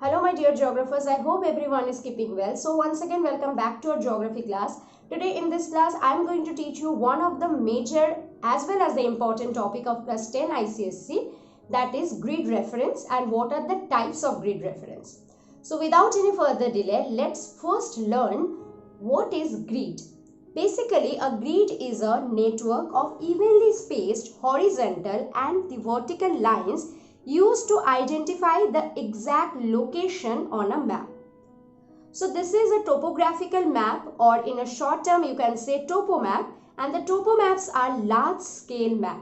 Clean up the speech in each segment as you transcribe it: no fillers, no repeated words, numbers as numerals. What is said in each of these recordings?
Hello my dear geographers, I hope everyone is keeping well. So once again welcome back to our geography class. Today in this class I am going to teach you one of the major as well as the important topic of class 10 ICSE, that is grid reference and what are the types of grid reference. So without any further delay, let's first learn what is grid. Basically a grid is a network of evenly spaced horizontal and the vertical lines used to identify the exact location on a map. So this is a topographical map, or in a short term you can say topo map, and the topo maps are large scale map.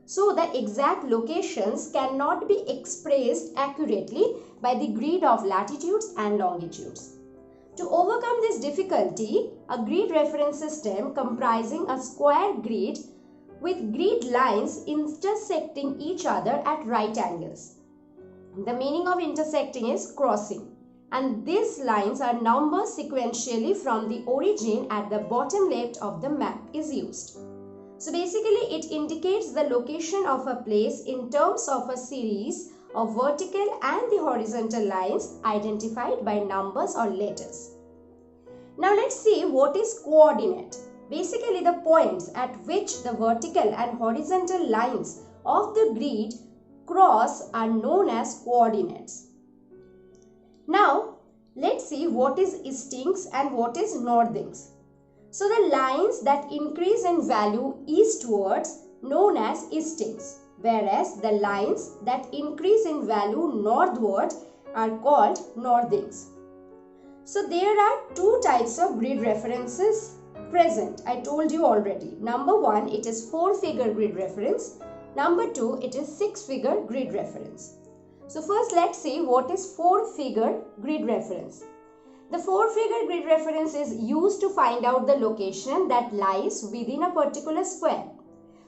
So the exact locations cannot be expressed accurately by the grid of latitudes and longitudes. To overcome this difficulty, a grid reference system comprising a square grid with grid lines intersecting each other at right angles. The meaning of intersecting is crossing, and these lines are numbered sequentially from the origin at the bottom left of the map is used. So basically it indicates the location of a place in terms of a series of vertical and the horizontal lines identified by numbers or letters. Now let's see what is coordinate. Basically, the points at which the vertical and horizontal lines of the grid cross are known as coordinates. Now, let's see what is eastings and what is northings. So, the lines that increase in value eastwards known as eastings, whereas the lines that increase in value northward are called northings. So, there are two types of grid references present. I told you already. Number one, it is 4-figure grid reference. Number two, it is 6-figure grid reference. So first let's see what is 4-figure grid reference. The 4-figure grid reference is used to find out the location that lies within a particular square.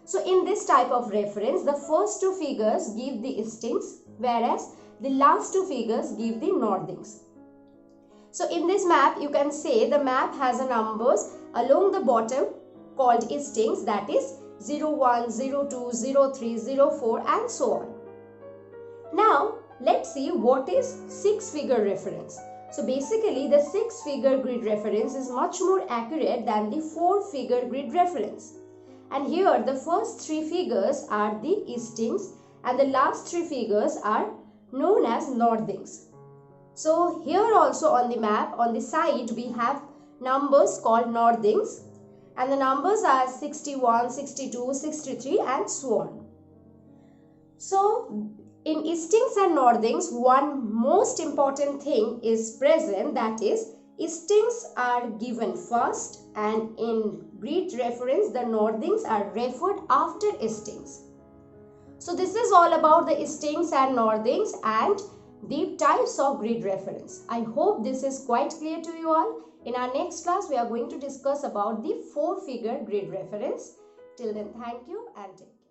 So in this type of reference, the first two figures give the eastings, whereas the last two figures give the northings. So in this map, you can say the map has a numbers along the bottom called eastings, that is 01, 02, 03, 04 and so on. Now let's see what is 6-figure reference. So basically the 6-figure grid reference is much more accurate than the 4-figure grid reference. And here the first 3 figures are the eastings and the last 3 figures are known as northings. So here also on the map, on the side, we have numbers called northings, and the numbers are 61, 62, 63 and so on. So in eastings and northings, one most important thing is present, that is eastings are given first, and in grid reference the northings are referred after eastings. So this is all about the eastings and northings and the types of grid reference. I hope this is quite clear to you all. In our next class, we are going to discuss about the 4-figure grid reference. Till then, thank you and take care.